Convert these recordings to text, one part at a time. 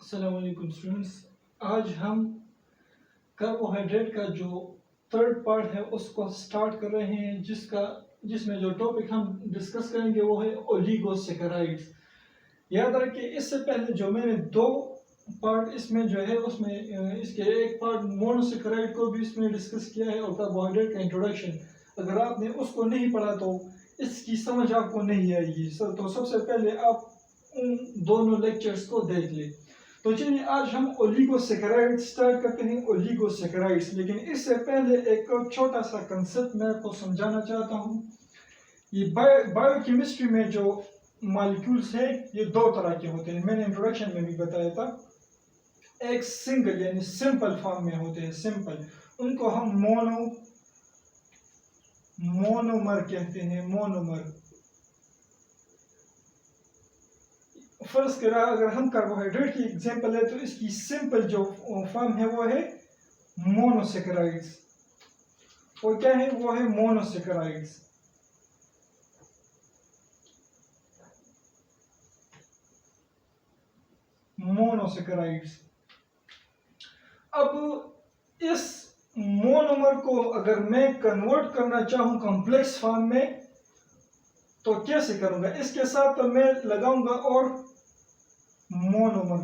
अस्सलामुअलैकुम स्टूडेंट्स। आज हम कार्बोहाइड्रेट का जो थर्ड पार्ट है उसको स्टार्ट कर रहे हैं, जिसमें जो टॉपिक हम डिस्कस करेंगे वो है ओलिगोसैकेराइड्स। याद रखिए, इससे पहले जो मैंने दो पार्ट इसमें जो है उसमें इसके एक पार्ट मोनोसैकेराइड को भी इसमें डिस्कस किया है और कार्बोहाइड्रेट का इंट्रोडक्शन। अगर आपने उसको नहीं पढ़ा तो इसकी समझ आपको नहीं आएगी। तो सबसे पहले आप उन दोनों लेक्चर्स को देख लें। तो चलिए आज हम ओलिगोसैकेराइड स्टार्ट करते हैं, ओलिगोसैकेराइड्स। लेकिन इससे पहले एक छोटा सा कंसेप्ट मैं आपको समझाना चाहता हूँ। ये बायोकेमिस्ट्री में जो मॉलिक्यूल्स है ये दो तरह के होते हैं, मैंने इंट्रोडक्शन में भी बताया था। एक सिंगल यानी सिंपल फॉर्म में होते हैं, सिंपल, उनको हम मोनोमर कहते हैं, मोनोमर। फर्ज करा अगर हम कार्बोहाइड्रेट की एग्जांपल है तो इसकी सिंपल जो फॉर्म है वो है मोनोसैकेराइड्स। और क्या है वो है मोनोसैकेराइड्स। मोनोसैकेराइड्स। अब इस मोनोमर को अगर मैं कन्वर्ट करना चाहूं कॉम्प्लेक्स फॉर्म में तो कैसे करूंगा? इसके साथ तो मैं लगाऊंगा और मोनोमर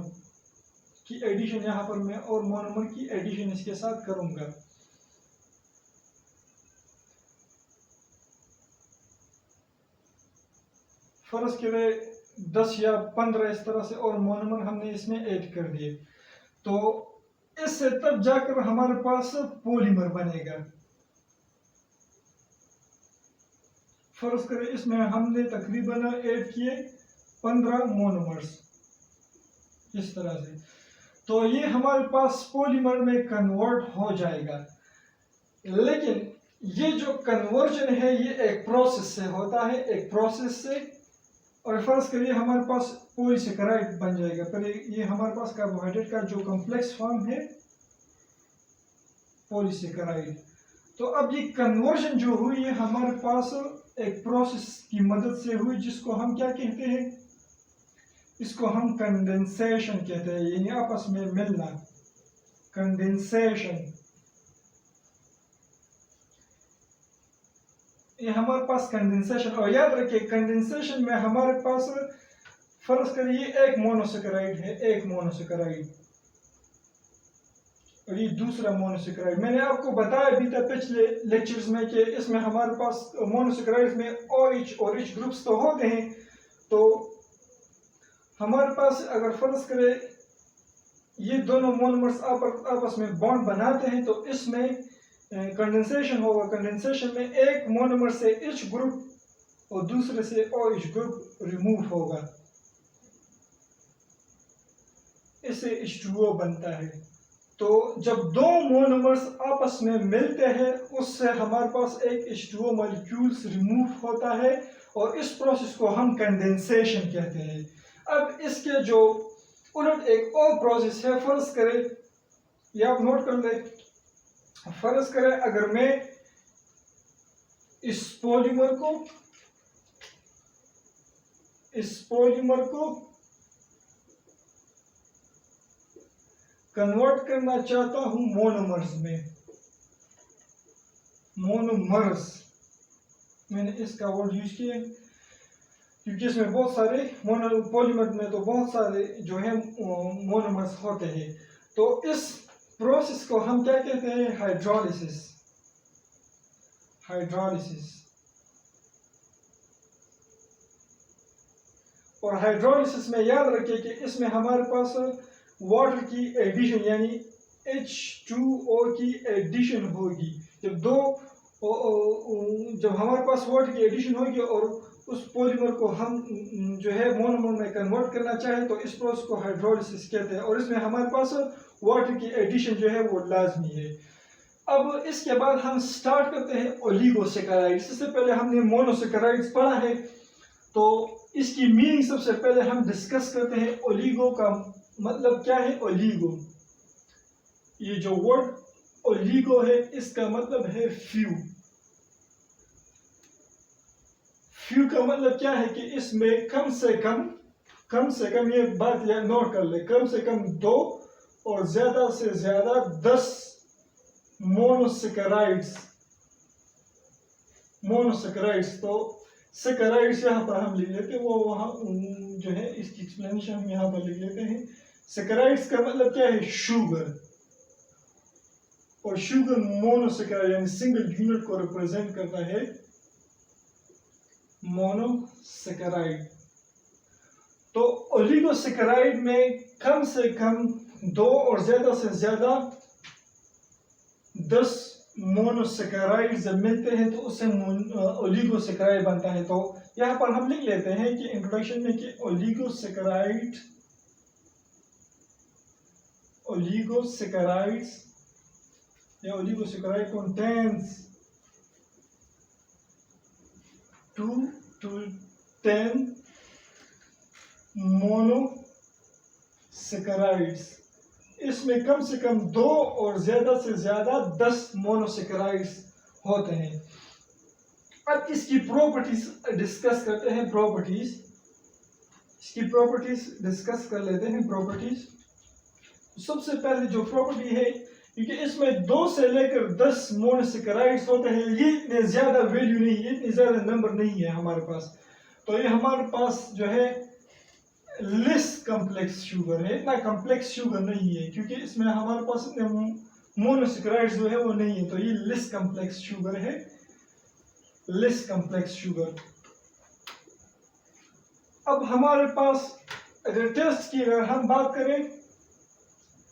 की एडिशन, यहां पर मैं और मोनोमर की एडिशन इसके साथ करूंगा। फर्ज करें 10 या 15 इस तरह से और मोनोमर हमने इसमें ऐड कर दिए, तो इससे तब जाकर हमारे पास पॉलीमर बनेगा। फर्ज करें इसमें हमने तकरीबन ऐड किए 15 मोनोमर्स इस तरह से, तो ये हमारे पास पॉलीमर में कन्वर्ट हो जाएगा। लेकिन ये जो कन्वर्जन है ये एक प्रोसेस से होता है, एक प्रोसेस से। और फर्ज करिए हमारे पास पॉलीसैकेराइड बन जाएगा। पर ये हमारे पास कार्बोहाइड्रेट का जो कॉम्प्लेक्स फॉर्म है पॉलीसैकेराइड। तो अब ये कन्वर्जन जो हुई है हमारे पास एक प्रोसेस की मदद से हुई, जिसको हम क्या कहते हैं? इसको हम कंडेंसेशन कहते हैं, यानी आपस में मिलना, कंडेंसेशन। ये हमारे पास कंडेंसेशन। और याद रखिए कंडेंसेशन में हमारे पास फर्ज करिए एक मोनोसैकेराइड है, एक मोनोसैकेराइड, और ये दूसरा मोनोसैकेराइड। मैंने आपको बताया भी था पिछले लेक्चर्स में कि इसमें हमारे पास मोनोसैकेराइड्स में OH और H ग्रुप्स तो होते हैं। तो हमारे पास अगर फर्ज करें ये दोनों मोनोमर्स आपस में बॉन्ड बनाते हैं तो इसमें कंडेंसेशन होगा। कंडेंसेशन में एक मोनोमर से H ग्रुप और दूसरे से OH ग्रुप रिमूव होगा, इससे H2O बनता है। तो जब दो मोनोमर्स आपस में मिलते हैं उससे हमारे पास एक H2O मॉलिक्यूल्स रिमूव होता है, और इस प्रोसेस को हम कंडेंसेशन कहते हैं। अब इसके जो उलट एक और प्रोसेस है, फर्ज करें, ये आप नोट कर ले, फर्ज करें अगर मैं इस पॉलीमर को कन्वर्ट करना चाहता हूं मोनोमर्स में, मोनोमर्स, मैंने इसका वर्ड यूज किया क्योंकि इसमें बहुत सारे पॉलीमर में तो बहुत सारे जो है मोनोमर्स होते हैं। तो इस प्रोसेस को हम क्या कहते हैं? हाइड्रोलिसिस। हाइड्रोलिसिस। और हाइड्रोलिसिस में याद रखिए कि इसमें हमारे पास वाटर की एडिशन यानी H2O की एडिशन होगी। जब हमारे पास वाटर की एडिशन होगी और उस पॉलीमर को हम जो है मोनोमर में कन्वर्ट करना चाहें तो इस प्रोसेस को हाइड्रोलिसिस कहते हैं, और इसमें हमारे पास वाटर की एडिशन जो है वो लाजमी है। अब इसके बाद हम स्टार्ट करते हैं ओलिगोसैकेराइड्स। इससे पहले हमने मोनोसैकेराइड्स पढ़ा है, तो इसकी मीनिंग सबसे पहले हम डिस्कस करते हैं। ओलिगो का मतलब क्या है? ओलिगो, ये जो वर्ड ओलिगो है इसका मतलब है फ्यू। फ्यू का मतलब क्या है कि इसमें कम से कम कम से कम, ये बात या नोट कर ले, कम से कम 2 और ज्यादा से ज्यादा 10 मोनोसेकेराइड्स। तो सेकेराइड्स यहाँ पर हम लिख लेते हैं, वो वहाँ जो है इसकी एक्सप्लेनेशन हम यहाँ पर लिख लेते हैं। सेकेराइड्स का मतलब क्या है? शुगर। और शुगर मोनोसेकेराइड यानी सिंगल यूनिट को रिप्रेजेंट करता है, मोनोसेकेराइड। तो ओलिगोसेकेराइड में कम से कम 2 और ज्यादा से ज्यादा 10 मोनोसेकेराइड जब मिलते हैं तो उससे ओलिगोसेकेराइड बनता है। तो यहाँ पर हम लिख लेते हैं कि इंट्रोडक्शन में कि ओलिगोसेकेराइड्स या ओलिगोसेकेराइड contains 2 to 10 मोनोसेकेराइड्स। इसमें कम से कम 2 और ज्यादा से ज्यादा 10 मोनोसेकेराइड्स होते हैं। अब इसकी प्रॉपर्टीज डिस्कस करते हैं। इसकी प्रॉपर्टीज डिस्कस कर लेते हैं। प्रॉपर्टीज, सबसे पहले जो प्रॉपर्टी है, क्योंकि इसमें 2 से लेकर 10 मोनोसेकेराइड्स होते हैं, ये इतने ज्यादा वैल्यू नहीं है, इतनी ज्यादा नंबर नहीं है हमारे पास। तो ये हमारे पास जो है लेस कॉम्प्लेक्स शुगर है, इतना कॉम्प्लेक्स शुगर नहीं है, क्योंकि इसमें हमारे पास इतने मोनोसेकेराइड्स जो है वो नहीं है। तो ये लेस कॉम्प्लेक्स शुगर है, लेस कॉम्प्लेक्स शुगर। अब हमारे पास अगर टेस्ट की अगर हम बात करें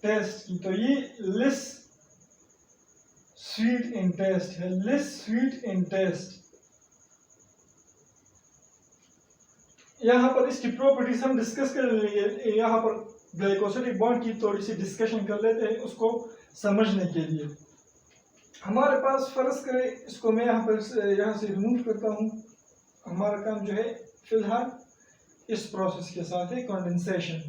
टेस्ट की, तो ये लेस स्वीट इन टेस्ट है, लेस स्वीट इन टेस्ट। यहाँ पर इसकी प्रॉपर्टीज हम डिस्कस कर लेंगे। यहाँ पर ग्लाइकोसिडिक बॉन्ड की थोड़ी सी डिस्कशन कर लेते हैं उसको समझने के लिए। हमारे पास फर्ज करें, इसको मैं यहाँ से रिमूव करता हूँ। हमारा काम जो है फिलहाल इस प्रोसेस के साथ है कंडेंसेशन।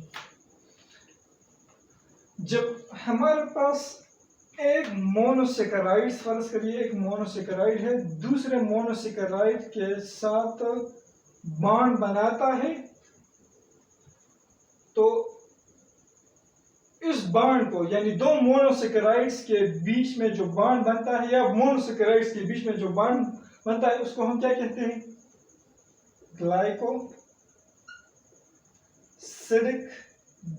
जब हमारे पास एक मोनोसेकेराइड, फर्ज करिए एक मोनोसेकेराइड है, दूसरे मोनोसेकेराइड के साथ बॉन्ड बनाता है, तो इस बॉन्ड को यानी 2 मोनोसेकेराइड्स के बीच में जो बॉन्ड बनता है या मोनोसेकेराइड्स के बीच में जो बॉन्ड बनता है उसको हम क्या कहते हैं? ग्लाइकोसिडिक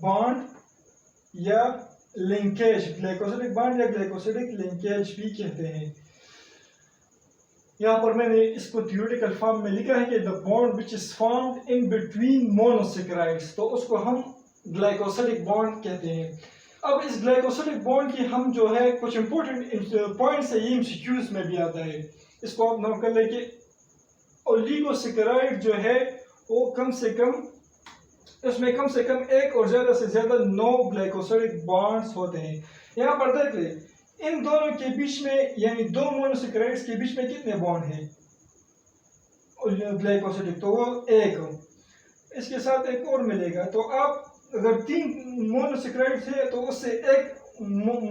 बॉन्ड या लिंकेज, ग्लाइकोसिडिक बॉन्ड या ग्लाइकोसिडिक लिंकेज भी कहते हैं। यहाँ पर मैंने इसको थ्योरेटिकल फॉर्म में लिखा है कि the bond which is formed in between monosaccharides, तो उसको हम ग्लाइकोसिडिक बॉन्ड कहते हैं। अब इस ग्लाइकोसिडिक बॉन्ड की हम जो है कुछ इंपॉर्टेंट पॉइंट्स है, ये एमसीक्यूज में भी आता है, इसको आप नोट कर लें कि ओलिगोसेकेराइड जो है वो कम से कम, इसमें कम से कम 1 और ज्यादा से ज्यादा 9 ग्लाइकोसिडिक बॉन्ड्स होते हैं। यहाँ पर देख ले, इन दोनों के बीच में यानी 2 मोनोसेकेराइड्स के बीच में कितने बॉन्ड हैं ग्लाइकोसिडिक? तो वो 1, इसके साथ एक और मिलेगा। तो आप अगर 3 मोनोसेकेराइड्स है तो उससे 1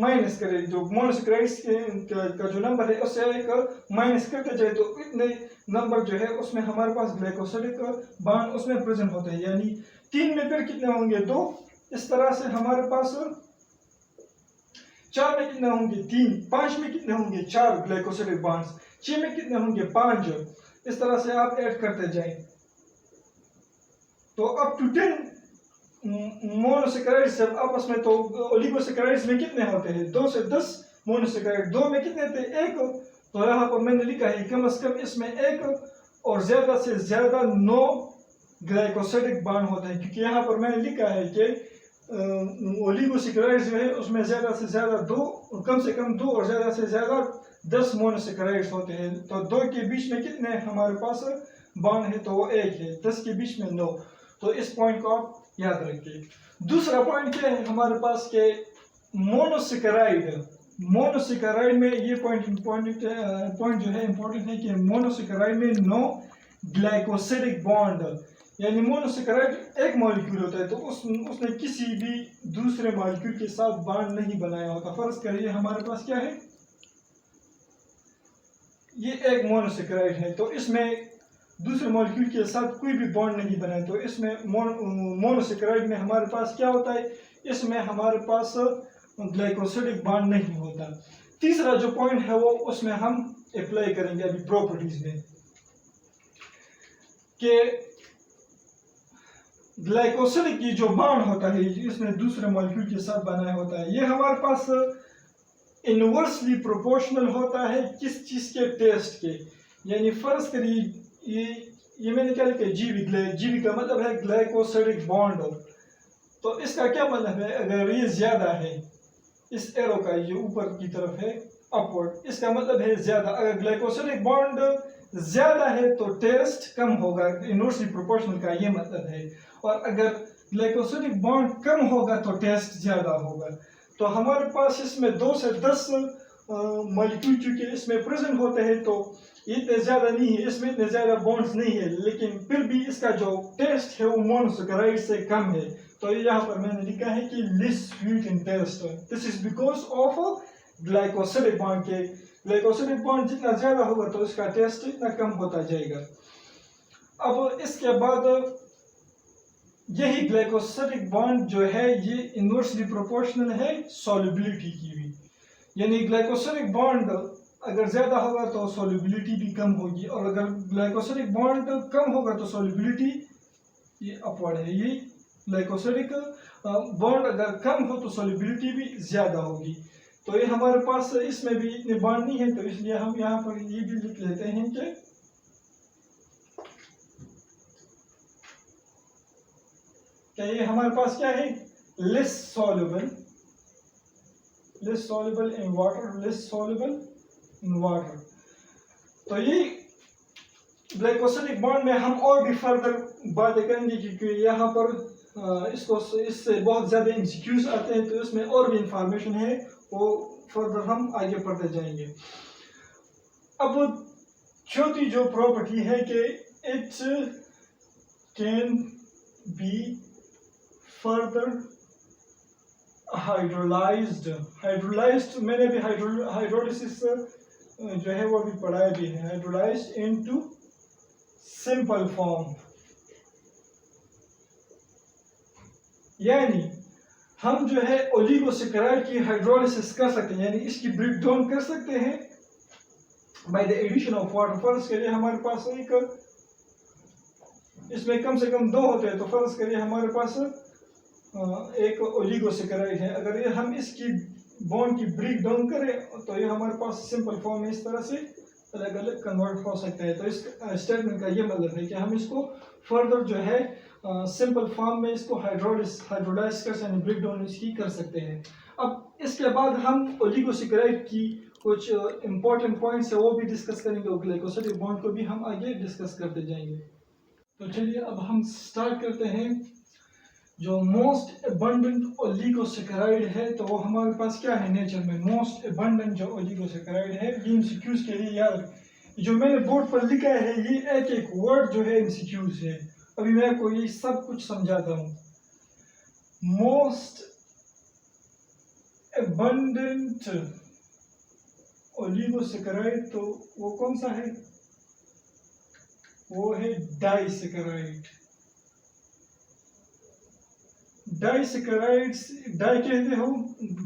माइनस करें, जो मोनोसेकेराइड्स का जो नंबर है उससे 1 माइनस करते जाए, तो इतने नंबर जो है उसमें हमारे पास ग्लाइकोसिडिक बॉन्ड उसमें प्रेजेंट होते हैं। यानी 3 में फिर कितने होंगे? 2। इस तरह से हमारे पास 4 में कितने होंगे? 3। 5 में कितने होंगे? 4 ग्लाइकोसिडिक बॉन्ड्स। 6 में कितने होंगे? 5। इस तरह से आप ऐड करते जाएं, तो अप टू 10 मोनोसेकेराइड्स जब आपस में, तो ओलिगोसेकेराइड्स में कितने होते हैं? 2 से 10 मोनोसेकेराइड। 2 में कितने थे? 1। तो यहाँ पर मैंने लिखा है कम से कम इसमें 1 और ज्यादा से ज्यादा 9 ग्लाइकोसिडिक बॉन्ड होते हैं, क्योंकि यहाँ पर मैंने लिखा है कि ओलिगोसेकेराइड्स जो है उसमें ज्यादा से ज्यादा 2, कम से कम 2 और ज्यादा से ज्यादा 10 मोनोसेकेराइड्स होते हैं। तो 2 के बीच में कितने हमारे पास बॉन्ड है? तो वो 1 है। 10 के बीच में 9। तो इस पॉइंट को आप याद रखिए। दूसरा पॉइंट क्या है हमारे पास के मोनोसेकेराइड में ये पॉइंट जो है इंपॉर्टेंट है कि मोनोसेकेराइड में 9 ग्लाइकोसिडिक बॉन्ड, यानी मोनोसेकेराइड एक मॉलिक्यूल होता है, तो उसने किसी भी दूसरे मॉलिक्यूल के साथ बॉन्ड नहीं बनाया होता। फर्ज करिए हमारे पास क्या है, ये एक मोनोसेकेराइड है, तो इसमें दूसरे मॉलिक्यूल के साथ कोई भी बॉन्ड नहीं बनाए, तो इसमें मोनोसेकेराइड में हमारे पास क्या होता है, इसमें हमारे पास ग्लाइकोसिडिक बॉन्ड नहीं होता। तीसरा जो पॉइंट है वो उसमें हम अप्लाई करेंगे अभी प्रॉपर्टीज में कि ग्लाइकोसिडिक की जो बॉन्ड होता है इसमें दूसरे मॉलिक्यूल के साथ बनाया होता है, ये हमारे पास इनवर्सली प्रोपोर्शनल होता है किस चीज के, टेस्ट के। यानी फर्ज करिए ये मैंने क्या लिखा है, जीवी का मतलब है ग्लाइकोसिडिक बॉन्ड, तो इसका क्या मतलब है, अगर ये ज्यादा है, इस एरो का ये ऊपर की तरफ है अपवर्ड, इसका मतलब है ज्यादा। अगर ग्लाइकोसिडिक बॉन्ड ज्यादा है तो टेस्ट कम होगा, इनवर्सली प्रोपोर्शनल का ये मतलब है। और अगर ग्लाइकोसिडिक बॉन्ड कम होगा तो टेस्ट ज्यादा होगा। तो हमारे पास इसमें 2 से 10 मॉलिक्यूल चूंकि इसमें प्रेजेंट होते हैं तो इतने ज्यादा नहीं है, इसमें इतने ज्यादा बॉन्ड्स नहीं है, लेकिन फिर भी इसका जो टेस्ट है वो मोनोसेकेराइड से कम है। तो यहाँ पर मैंने लिखा है कि less sweet in taste, this is because of glycosidic bond के। ग्लाइकोसिडिक बॉन्ड जितना ज्यादा होगा तो इसका टेस्ट इतना कम होता जाएगा। अब इसके बाद यही ग्लाइकोसिडिक बॉन्ड जो है ये इनवर्सली प्रोपोर्शनल है सॉल्युबिलिटी की भी, यानी ग्लाइकोसिडिक बॉन्ड अगर ज्यादा होगा तो सॉल्युबिलिटी भी कम होगी, और अगर ग्लाइकोसिडिक बॉन्ड कम होगा तो सॉल्युबिलिटी ये अपवर्ड है। ये ग्लाइकोसिडिक बॉन्ड अगर कम हो तो सॉल्युबिलिटी भी ज्यादा होगी। तो ये हमारे पास इसमें भी इतने बॉन्ड नहीं है, तो इसलिए हम यहाँ पर ये भी लिख लेते हैं कि क्या ये हमारे पास क्या है, less soluble in water, less soluble in water. तो ये ग्लाइकोसिडिक बॉन्ड में हम और भी फर्दर बातें करेंगे, क्योंकि यहाँ पर इससे बहुत ज्यादा एमसीक्यूज आते हैं, तो इसमें और भी इंफॉर्मेशन है वो फर्दर हम आगे पढ़ते जाएंगे। अब चौथी जो प्रॉपर्टी है कि it can be further hydrolysed, मैंने भी हाइड्रोलिसिस जो है वो भी पढ़ाया भी है, हाइड्रोलाइज्ड इनटू सिंपल फॉर्म। यानी हम जो है ओलिगोसेकेराइड की हाइड्रोलिसिस कर सकते हैं, यानी इसकी ब्रेक डाउन कर सकते हैं by the addition of water. फर्ज करिए हमारे पास इसमें कम से कम 2 होते हैं, तो फर्ज करिए हमारे पास एक ओलिगोसेकेराइड है, अगर ये हम इसकी बॉन्ड की ब्रेक डाउन करें तो ये हमारे पास सिंपल फॉर्म में इस तरह से अलग अलग कन्वर्ट हो सकता है। तो इस स्टेटमेंट का ये मतलब है कि हम इसको फर्दर जो है सिंपल फॉर्म में इसको हाइड्रोलाइज कर सकते हैं, ब्रेक डाउन इसकी कर सकते हैं। अब इसके बाद हम ओलिगोसेकेराइड की कुछ इंपॉर्टेंट पॉइंट्स है वो भी डिस्कस करेंगे, और ग्लाइकोसिडिक बॉन्ड को भी हम आगे डिस्कस करते जाएंगे। तो चलिए अब हम स्टार्ट करते हैं। जो मोस्ट एबंडेंट ओलिगोसेकेराइड है तो वो हमारे पास क्या है नेचर में, मोस्ट एबंडेंट जो ओलिगोसेकेराइड है, ये एमसीक्यूज के लिए याद, जो मैंने बोर्ड पर लिखा है ये एक एक वर्ड जो है एमसीक्यूज है। अभी मैं आपको ये सब कुछ समझाता हूँ। मोस्ट एबंडेंट ओलिगोसेकेराइड तो वो कौन सा है, वो है डाइसेकेराइड। डाइसेकेराइड्स, डाई कहते हो,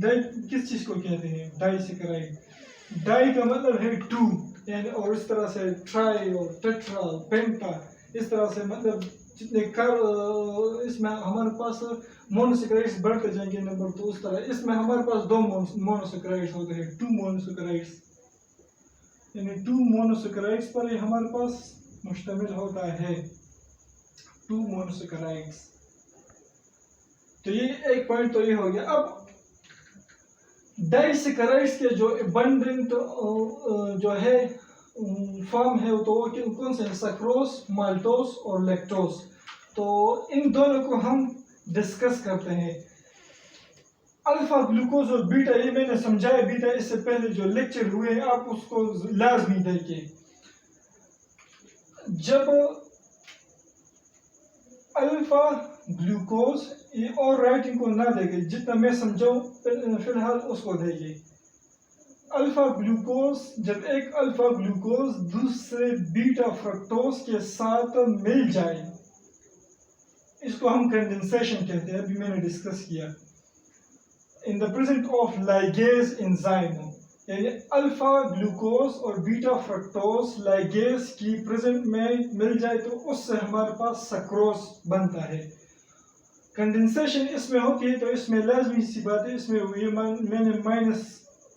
डाई किस चीज को कहते हैं, डाइसेकेराइड। डाई का मतलब है 2, यानी और इस तरह से ट्राई और टेट्रा पेंटा, इस तरह से मतलब जितने कर इसमें हमारे पास मोनोसेकेराइड्स बढ़ते जाएंगे नंबर, तो उस तरह इसमें हमारे पास 2 मोनोसेकेराइड्स होते हैं, 2 मोनोसेकेराइड्स, यानी 2 मोनोसेकेराइड्स पर ये हमारे पास मुश्तमिल होता है, 2 मोनोसेकेराइड्स। तो ये एक पॉइंट तो ये हो गया। अब डाइसेकेराइड्स के जो एबंडेंट जो है फॉर्म है तो वो कौन से हैं, सक्रोज, माल्टोस और लैक्टोस। तो इन दोनों को हम डिस्कस करते हैं। अल्फा ग्लूकोज और बीटा ये मैंने समझाया, बीटा इससे पहले जो लेक्चर हुए हैं आप उसको लाजमी देखिए। जब अल्फा ग्लूकोज, ये और राइटिंग को ना देखे, जितना मैं समझाऊं फिलहाल उसको देखिए। अल्फा ग्लूकोज, जब एक अल्फा ग्लूकोज दूसरे बीटा फ्रक्टोज के साथ मिल जाए, इसको हम कंडेंसेशन कहते हैं, अभी मैंने डिस्कस किया। In the presence of ligase enzyme, यानी अल्फा ग्लूकोज और बीटा फ्रक्टोज लाइगेज की प्रेजेंट में मिल जाए तो उससे हमारे पास सक्रोज बनता है। कंडेंसेशन इसमें होती है तो इसमें लाजमी सी बात है, इसमें ये मैंने माइनस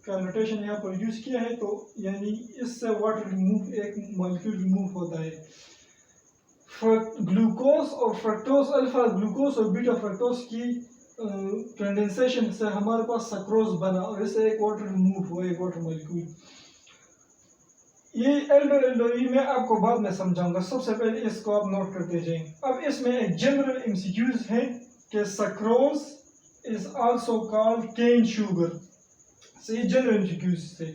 का नोटेशन यहाँ पर यूज किया है, तो यानी इससे वाटर रिमूव, एक मॉलिक्यूल रिमूव होता है। ग्लूकोज और फ्रक्टोज, अल्फा ग्लूकोज और बीटा फ्रक्टोज की कंडेंसेशन से हमारे पास सक्रोज बना और इससे एक वाटर रिमूव हुआ, एक वाटर मॉलिक्यूल। ये एल्डो मैं आपको बाद में समझाऊंगा, सबसे पहले इसको आप नोट करते जाएं। अब इसमें एक जनरल एमसीक्यूज है कि sucrose is also called cane sugar. ये जनरल एमसीक्यूज थे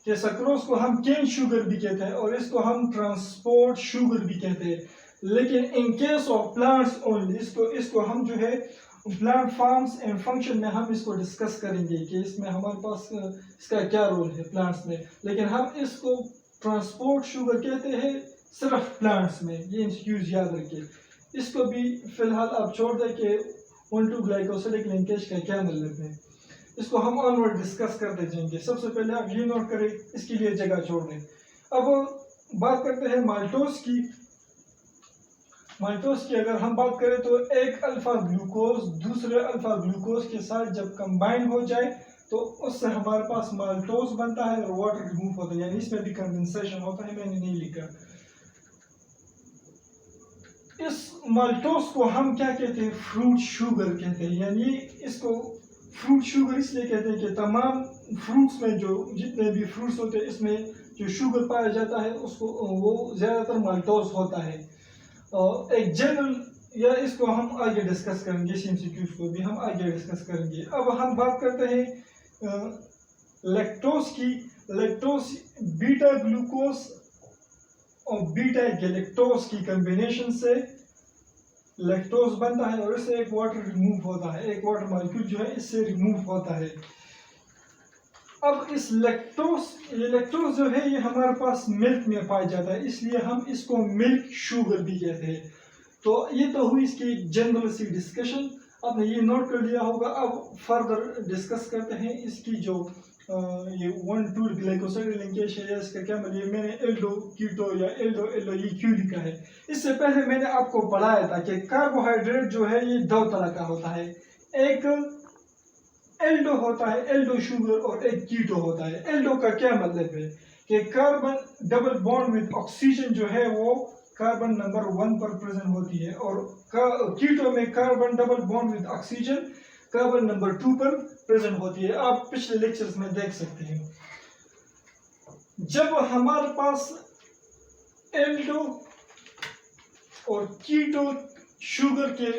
कि सक्रोज को हम केन शुगर भी कहते हैं और इसको हम ट्रांसपोर्ट शुगर भी कहते हैं, लेकिन in case of plants only, इसको हम जो है प्लांट फॉर्म्स एंड फंक्शन में हम इसको डिस्कस करेंगे कि इसमें हमारे पास इसका क्या रोल है प्लांट्स में, लेकिन हम इसको ट्रांसपोर्ट शुगर कहते हैं सिर्फ प्लांट्स में। ये एमसीक्यूज याद रखिए। इसको भी फिलहाल आप छोड़ दें कि 1,2 ग्लाइकोसिलिक लिंकेज का क्या मतलब है, इसको हम ऑनवर्ड डिस्कस करते जाएंगे। सबसे पहले आप ये नोट करें, इसके लिए जगह छोड़ दें। अब बात करते हैं माल्टोज की। माल्टोज की अगर हम बात करें तो एक अल्फा ग्लूकोज दूसरे अल्फा ग्लूकोज के साथ जब कंबाइन हो जाए तो उससे हमारे पास माल्टोज बनता है और वाटर रिमूव होता है, यानी इसमें भी कंडेंसेशन होता है, मैंने नहीं लिखा। इस माल्टोज को हम क्या कहते हैं, फ्रूट शुगर कहते हैं। यानी इसको फ्रूट शुगर इसलिए कहते हैं कि तमाम फ्रूट्स में जो जितने भी फ्रूट्स होते हैं इसमें जो शुगर पाया जाता है उसको वो ज्यादातर माल्टोज होता है। एक जनरल, या इसको हम आगे डिस्कस करेंगे, इस एमसीक्यूज को भी हम आगे डिस्कस करेंगे। अब हम बात करते हैं लैक्टोज की। लैक्टोज बीटा ग्लूकोज और बीटा गैलेक्टोज की कॉम्बिनेशन से लैक्टोज बनता है और इससे एक वाटर रिमूव होता है, एक वाटर मॉलिक्यूल जो है इससे रिमूव होता है। अब इस लैक्टोज जो है ये हमारे पास मिल्क में पाया जाता है, इसलिए हम इसको मिल्क शुगर भी कहते हैं। तो ये तो हुई इसकी जनरल सी डिस्कशन, आपने ये नोट कर लिया होगा। अब फर्दर डिस्कस करते हैं इसकी जो ये 1,2 ग्लाइकोसाइड लिंकेज है, इसका क्या मतलब, मैंने एल्डो कीटो या एल्डो ये क्यों लिखा है। इससे पहले मैंने आपको पढ़ाया था कि कार्बोहाइड्रेट जो है ये दो तरह का होता है, एक एल्डो होता है, एल्डो शुगर, और एक कीटो होता है। एल्डो का क्या मतलब है कि carbon double bond with oxygen जो है वो कार्बन नंबर 1 पर प्रेजेंट होती है, और कीटो में carbon double bond with oxygen carbon number 2 पर प्रेजेंट होती है। आप पिछले लेक्चर्स में देख सकते हैं। जब हमारे पास एल्डो और कीटो शुगर के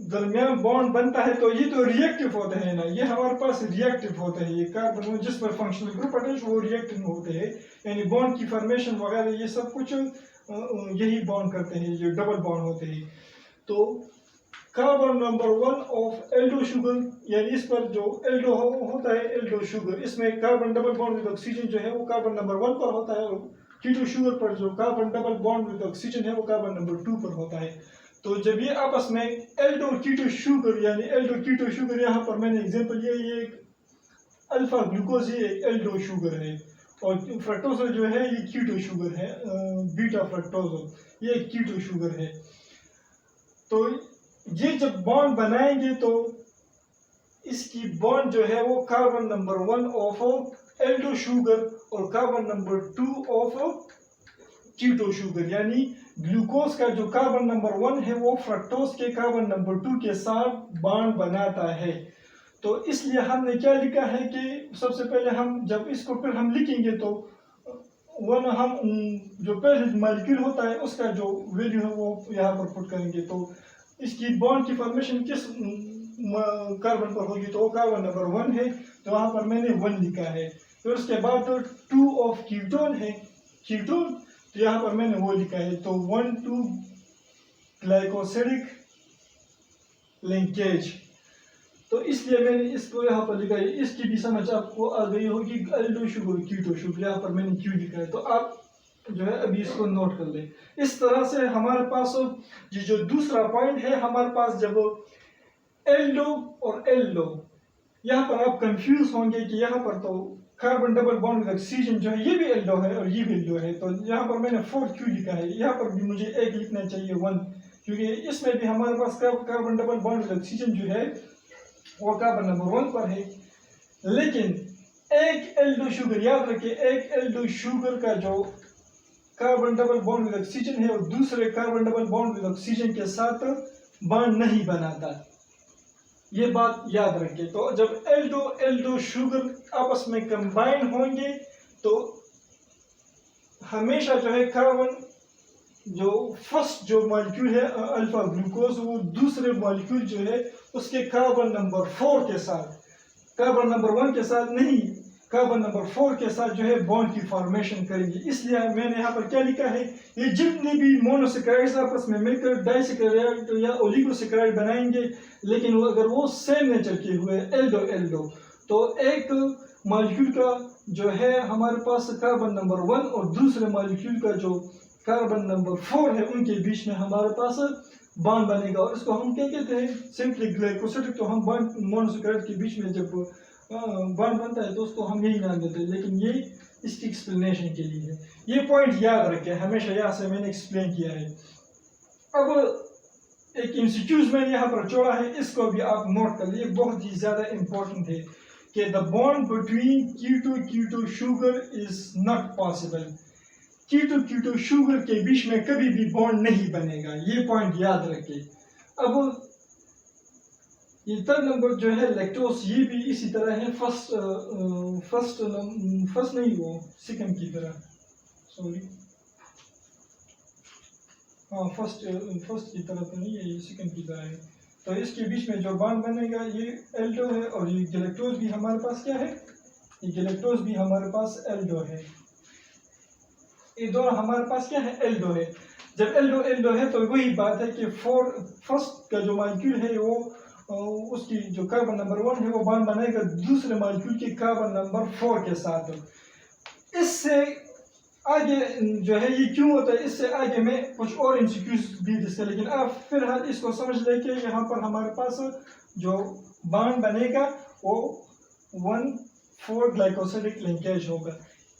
दरमियान बॉन्ड बनता है तो ये तो रिएक्टिव होते हैं ना, ये हमारे पास रिएक्टिव होते हैं। ये कार्बन जिस पर फंक्शनल ग्रुप अटैच वो रिएक्टिव होते हैं, यानी बॉन्ड की फॉर्मेशन वगैरह ये सब कुछ यही बॉन्ड करते हैं, ये डबल बॉन्ड होते हैं। तो carbon number 1 of aldo sugar, यानी इस पर जो एल्डो होता है, एल्डो शुगर, इसमें carbon double bond with oxygen जो है वो कार्बन नंबर 1 पर होता है, और कीटो शुगर पर जो carbon double bond with oxygen है वो कार्बन नंबर 2 पर होता है। तो जब ये आपस में एल्डो कीटो शुगर, यानी एल्डो कीटो शुगर, यहाँ पर मैंने एग्जांपल लिया, ये अल्फा ग्लूकोज ये एल्डो शुगर है, और फ्रक्टोज जो है ये कीटो शुगर है, बीटा फ्रक्टोज ये कीटो शुगर है। तो ये जब बॉन्ड बनाएंगे तो इसकी बॉन्ड जो है वो carbon number 1 of aldo sugar और carbon number 2 of keto sugar, यानी ग्लूकोज का जो कार्बन नंबर 1 है वो फ्रक्टोज के कार्बन नंबर 2 के साथ बॉन्ड बनाता है। तो इसलिए हमने क्या लिखा है कि सबसे पहले हम जब इसको फिर हम लिखेंगे तो वन हम जो पहले मॉलिक्यूल होता है उसका जो वैल्यू है वो यहाँ पर पुट करेंगे, तो इसकी बॉन्ड की फॉर्मेशन किस कार्बन पर होगी, तो वो कार्बन नंबर 1 है, तो वहाँ पर मैंने 1 लिखा है। फिर उसके बाद तो 2 ऑफ कीटोन है, कीटोन, तो यहाँ पर मैंने वो लिखा है। तो 1,2 ग्लाइकोसिडिक लिंकेज, तो इसलिए मैंने इसको यहाँ पर लिखा है। इसकी भी समझ आपको आ गई होगी, एल्डो शुगर कीटो शुगर, यहाँ पर मैंने क्यों लिखा है, तो आप जो है अभी इसको नोट कर ले। इस तरह से हमारे पास ये जो दूसरा पॉइंट है, हमारे पास जब एल्डो और एल्डो, यहाँ पर आप कंफ्यूज होंगे कि यहाँ पर तो carbon double bond with oxygen जो है ये भी एल्डो है और ये भी एल्डो है, तो यहाँ पर मैंने 4 क्यों लिखा है, यहाँ पर भी मुझे एक लिखना चाहिए 1, क्योंकि इसमें भी हमारे पास carbon double bond with oxygen जो है वो कार्बन नंबर 1 पर है। लेकिन एक एल्डो शुगर, याद रखिए, एक एल्डो शुगर का जो carbon double bond with oxygen है और दूसरे carbon double bond with oxygen के साथ बॉन्ड नहीं बनाता, ये बात याद रखिए। तो जब एल्डो एल्डो शुगर आपस में कंबाइन होंगे तो हमेशा जो है कार्बन जो फर्स्ट जो मॉलिक्यूल है अल्फा ग्लूकोज, वो दूसरे मॉलिक्यूल जो है उसके कार्बन नंबर 4 के साथ, कार्बन नंबर 1 के साथ नहीं, कार्बन नंबर 4 के साथ जो है बॉन्ड की फॉर्मेशन करेंगे। इसलिए मैंने यहाँ पर क्या लिखा है, ये जितने भी मोनोसेकेराइड्स आपस में मिलकर डाइसेकेराइड या ओलिगोसेकेराइड बनाएंगे, लेकिन वो अगर वो सेम नेचर के हुए एल्डो एल्डो, तो एक मॉलिक्यूल का जो है हमारे पास कार्बन नंबर 1 और दूसरे मॉलिक्यूल का जो कार्बन नंबर 4 है, उनके बीच में हमारे पास बॉन्ड बनेगा और इसको हम क्या कहते हैं, सिंपली ग्लाइकोसिडिक। तो हम बॉन्ड मोनोसेकेराइड के बीच में जब बॉन्ड बनता है तो उसको हम यही नाम देते हैं, लेकिन ये इसकी एक्सप्लेनेशन के लिए है। ये पॉइंट याद रखें हमेशा, यहाँ से मैंने एक्सप्लेन किया है। अब एक एमसीक्यूज मैंने यहाँ पर छोड़ा है, इसको भी आप नोट कर लीजिए, बहुत ही ज्यादा इंपॉर्टेंट है कि the bond between keto keto sugar is not possible. Keto keto sugar के बीच में कभी भी बॉन्ड नहीं बनेगा, ये पॉइंट याद रखें। अब ये थर्ड नंबर जो है लैक्टोज, ये भी इसी तरह है, फर्स्ट नहीं, वो सेकंड की तरह, सॉरी, हाँ फर्स्ट की तरह तो नहीं है, ये सेकंड की तरह है। तो इसके बीच में जो बॉन्ड बनेगा ये एल्डो है, और ये गैलेक्टोज भी हमारे पास क्या है, ये गैलेक्टोज भी हमारे पास एल्डो है। ये दोनों हमारे पास क्या है, एल्डो है। जब एल्डो एल्डो है तो वही बात है कि फर्स्ट का जो मॉलिक्यूल है वो उसकी जो कार्बन नंबर 1 है वो बॉन्ड बनाएगा दूसरे मॉलिक्यूल के कार्बन नंबर 4 के साथ। इससे आगे जो है ये क्यों होता है, इससे आगे मैं कुछ और एमसीक्यूज भी डिस्कस, लेकिन आप फिलहाल इसको समझ लें कि यहाँ पर हमारे पास जो बॉन्ड बनेगा वो 1,4 ग्लाइकोसिडिक लिंकेज होगा।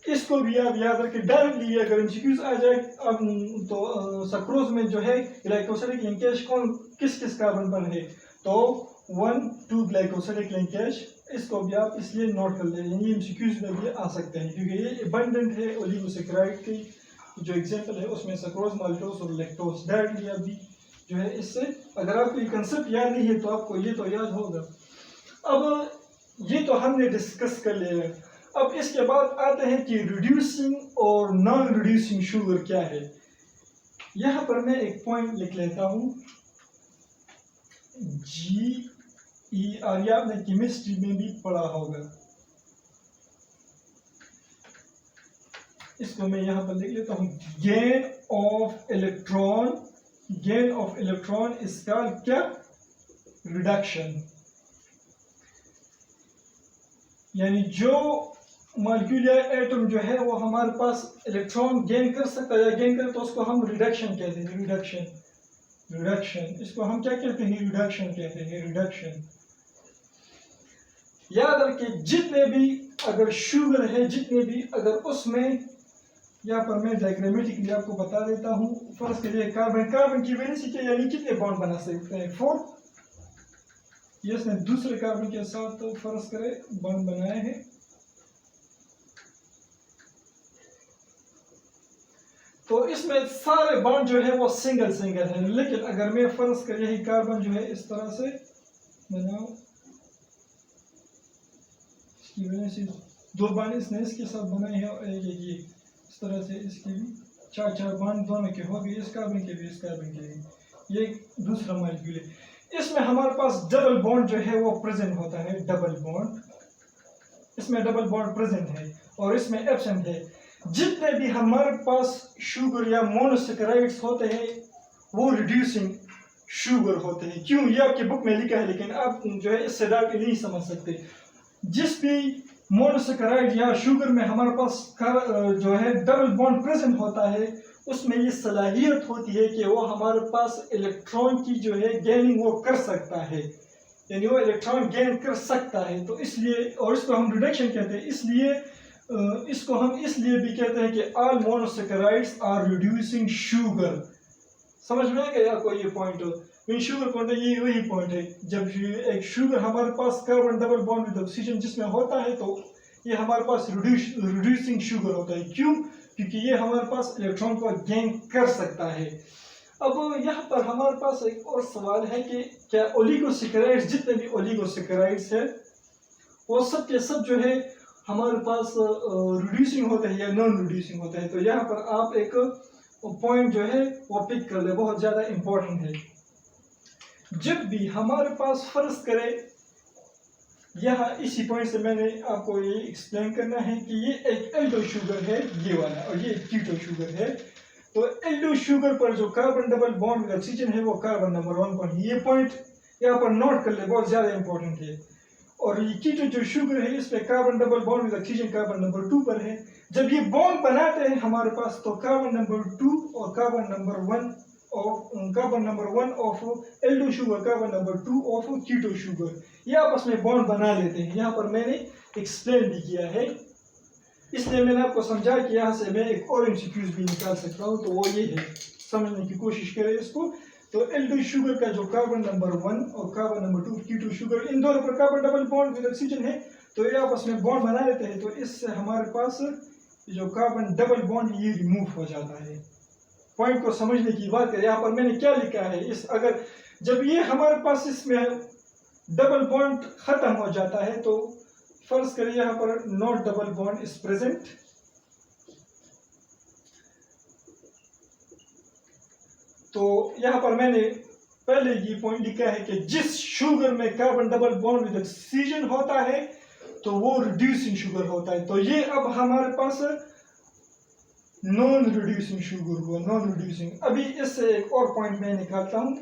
इसको भी आप याद रखें, डायरेक्टली अगर एमसीक्यूज आ जाए तो सक्रोज में जो है ग्लाइकोसिडिक लिंकेज कौन किस किस कार्बन पर है, तो 1,2 ग्लाइकोसिडिक लिंकेज, इसको भी आप इसलिए नोट कर ले, यानी एमसीक्यूज में भी आ सकते हैं क्योंकि ये अबंडेंट है। ओलिगोसेकेराइड की जो एग्जांपल है उसमें सक्रोज, माल्टोज और लैक्टोज, डायरेक्टली अभी जो है इससे, अगर आपको ये कंसेप्ट याद नहीं है तो आपको ये तो याद होगा। अब ये तो हमने डिस्कस कर लिया है। अब इसके बाद आते हैं कि रिड्यूसिंग और नॉन रिड्यूसिंग शुगर क्या है। यहाँ पर मैं एक पॉइंट लिख लेता हूँ, GER, ये आपने केमिस्ट्री में भी पढ़ा होगा, इसको मैं यहाँ पर लिख लेता हूँ, gain of electron. Gain of electron इसका क्या, रिडक्शन, यानी जो मॉलिक्यूल या एटम जो है वो हमारे पास इलेक्ट्रॉन गेन कर सकता है या गेन करे तो उसको हम रिडक्शन कहते हैं। रिडक्शन इसको हम क्या कहते हैं, रिडक्शन कहते हैं, रिडक्शन। याद रखिए जितने भी अगर शुगर है, जितने भी अगर उसमें, यहाँ पर मैं डायग्रामेटिकली आपको बता देता हूँ, फर्स्ट के लिए कार्बन की वजह से क्या, यानी कितने बॉन्ड बना सकते हैं, 4। ये इसने दूसरे कार्बन के साथ तो फर्ज करे बॉन्ड बनाए हैं, तो इसमें सारे बॉन्ड जो है वो सिंगल है। लेकिन अगर मैं फर्ज कर यही कार्बन जो है इस तरह से बनाऊं, इसकी वजह से 2 बॉन्ड इसने इसके साथ बनाए हैं और एक ये इस तरह से, इसके भी 4 बॉन्ड दोनों के हो गए, इस कार्बन के भी, इस कार्बन के भी। ये दूसरा मॉलिक्यूल है। इसमें हमारे पास डबल बॉन्ड जो है वो प्रेजेंट होता है, डबल बॉन्ड, इसमें डबल बॉन्ड प्रेजेंट है और इसमें एब्सेंट है। जितने भी हमारे पास शुगर या मोनोसेकेराइड्स होते हैं वो रिड्यूसिंग शुगर होते हैं। क्यों, ये आपकी बुक में लिखा है, लेकिन आप जो है इससे डायरेक्ट नहीं समझ सकते। जिस भी मोनोसेकेराइड या शुगर में हमारे पास जो है डबल बॉन्ड प्रेजेंट होता है, उसमें ये सलाहियत होती है कि वो हमारे पास इलेक्ट्रॉन की जो है गेनिंग वो कर सकता है, यानी वो इलेक्ट्रॉन गेन कर सकता है। तो इसलिए, और इसको हम रिडक्शन कहते हैं, इसलिए इसको हम इसलिए भी कहते हैं कि all monosaccharides are reducing sugar. समझ में आ गया आपको ये पॉइंट? शुगर पॉइंट ये वही पॉइंट है, जब एक शुगर हमारे पास carbon double bond with oxygen जिसमें होता है, तो ये हमारे पास रिड्यूसिंग शुगर होता है। क्यों? क्योंकि ये हमारे पास इलेक्ट्रॉन को गेन कर सकता है। अब यहाँ पर हमारे पास एक और सवाल है कि क्या ओलिगोसेकेराइड्स, जितने भी ओलिगोसेकेराइड्स है, वो सब के सब जो है हमारे पास रिड्यूसिंग होते हैं या नॉन रिड्यूसिंग होते हैं? तो यहाँ पर आप एक पॉइंट जो है वो पिक कर ले, बहुत ज़्यादा इम्पोर्टेंट है। जब भी हमारे पास फर्ज करें, यहाँ इसी पॉइंट से मैंने आपको ये एक्सप्लेन करना है कि ये एक एल्डो शुगर है ये वाला, और ये कीटो शुगर है। तो एल्डो शुगर पर जो carbon double bond with oxygen है वो कार्बन नंबर 1 पर है। ये पॉइंट यहाँ पर नोट कर ले, बहुत ज़्यादा इंपॉर्टेंट है। और ये कीटो जो शुगर है इसमें carbon double bond with oxygen carbon number 2 पर है। जब ये बॉन्ड बनाते हैं हमारे पास, तो कार्बन नंबर 2 और carbon number 1 of aldo sugar, carbon number 2 of keto sugar, ये आपस में बॉन्ड बना लेते हैं। यहाँ पर मैंने एक्सप्लेन भी किया है, इसलिए मैंने आपको समझा कि यहाँ से मैं एक और एमसीक्यूज भी निकाल सकता हूँ। तो वो ये है, समझने की कोशिश करें इसको। तो एल्डो शुगर का जो कार्बन नंबर 1 और कार्बन नंबर 2 कीटो शुगर, इन दोनों पर carbon double bond with oxygen है, तो ये आपस में बॉन्ड बना लेते हैं। तो इससे हमारे पास जो कार्बन डबल बॉन्ड ये रिमूव हो जाता है। पॉइंट को समझने की बात करें, यहाँ पर मैंने क्या लिखा है, इस अगर जब ये हमारे पास इसमें डबल बॉन्ड खत्म हो जाता है, तो फर्ज करिए यहाँ पर not double bond is present. तो यहाँ पर मैंने पहले ये पॉइंट लिखा है कि जिस शुगर में carbon double bond with oxygen होता है तो वो रिड्यूसिंग शुगर होता है। तो ये अब हमारे पास नॉन रिड्यूसिंग शुगर हुआ, नॉन रिड्यूसिंग। अभी इससे एक और पॉइंट मैं निकालता हूं,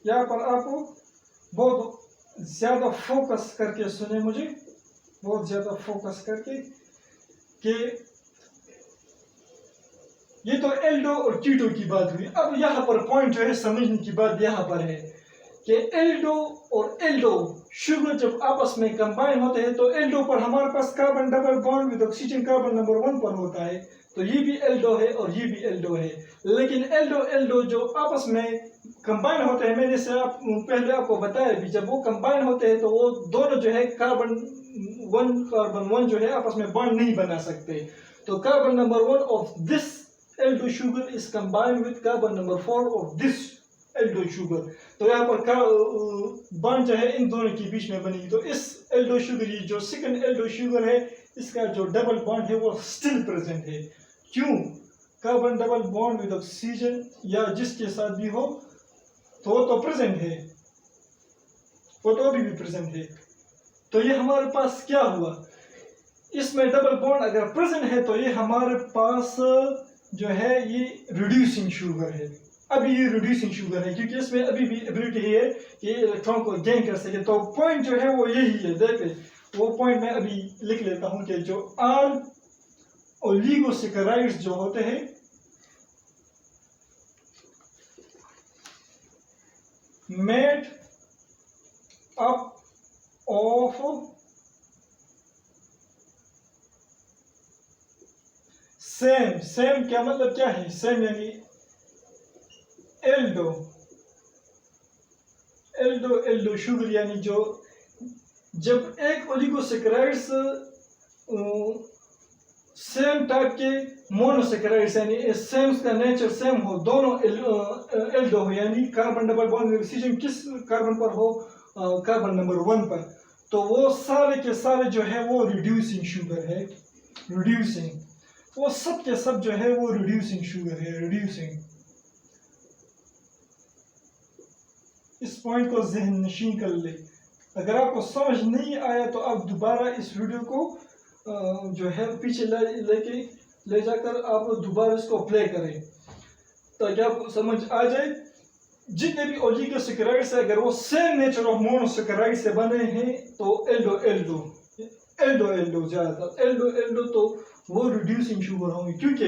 यहाँ पर आपको बहुत ज्यादा फोकस करके सुने मुझे, बहुत ज्यादा फोकस करके, कि ये तो एल्डो और कीटो की बात हुई। अब यहाँ पर पॉइंट जो है समझने की बात यहाँ पर है कि एल्डो और एल्डो शुगर जब आपस में कंबाइन होते हैं, तो एल्डो पर हमारे पास carbon double bond with oxygen carbon number 1 पर होता है, तो ये भी एल्डो है और ये भी एल्डो है। लेकिन एल्डो जो आपस में कंबाइन होते हैं, मैंने इसे पहले आपको बताया भी, जब वो कंबाइन होते हैं तो वो दोनों जो है कार्बन 1 जो है आपस में बॉन्ड नहीं बना सकते। तो carbon number 1 of this Aldo sugar is combined with carbon number 4 of this Aldo sugar. तो यहाँ पर बॉन्ड जो है इन दोनों के बीच में बनेगी। तो इस एल्डो शुगर, ये जो सेकंड एल्डो शुगर है, इसका जो डबल बॉन्ड है वो स्टिल प्रेजेंट है। क्यों? Carbon double bond with oxygen या जिसके साथ भी हो, तो वो तो प्रेजेंट है, वो तो अभी भी प्रेजेंट है। तो ये हमारे पास क्या हुआ, इसमें डबल बॉन्ड अगर प्रेजेंट है तो ये हमारे पास जो है ये रिड्यूसिंग शुगर है। अभी ये रिड्यूसिंग शुगर है क्योंकि इसमें अभी भी एबिलिटी है कि इलेक्ट्रॉन को गेन कर सके। तो पॉइंट जो है वो यही है। देखिए वो पॉइंट मैं अभी लिख लेता हूं कि जो ऑल ओलिगोसेकेराइड्स जो होते हैं, मेड अप ऑफ सेम क्या मतलब क्या है? सेम यानी एल्डो शुगर, यानी जो जब एक ओलिगोसेकेराइड्स सेम टाइप के मोनोसेकेराइड्स यानी सेम का नेचर सेम हो, दोनों एल्डो हो, यानी कार्बन डबल बॉन्ड ऑक्सीजन किस कार्बन पर हो? कार्बन नंबर 1 पर, तो वो सारे के सारे जो है वो रिड्यूसिंग शुगर है। रिड्यूसिंग, वो सब के सब जो है वो रिड्यूसिंग शुगर है, रिड्यूसिंग। इस पॉइंट को ज़हन नशीन कर ले। अगर आपको समझ नहीं आया तो आप दोबारा इस वीडियो को जो है पीछे ले जाकर आप दोबारा इसको प्ले करें। ताकि आपको समझ आ जाए। जितने भी ओलिगोसैकेराइड्स है अगर वो सेम नेचर ऑफ मोनोसैकेराइड से बने हैं तो एल्डो एल्डो एल्डो एल्डो ज्यादा एल्डो एल्डो तो वो रिड्यूसिंग शुगर होंगे, क्योंकि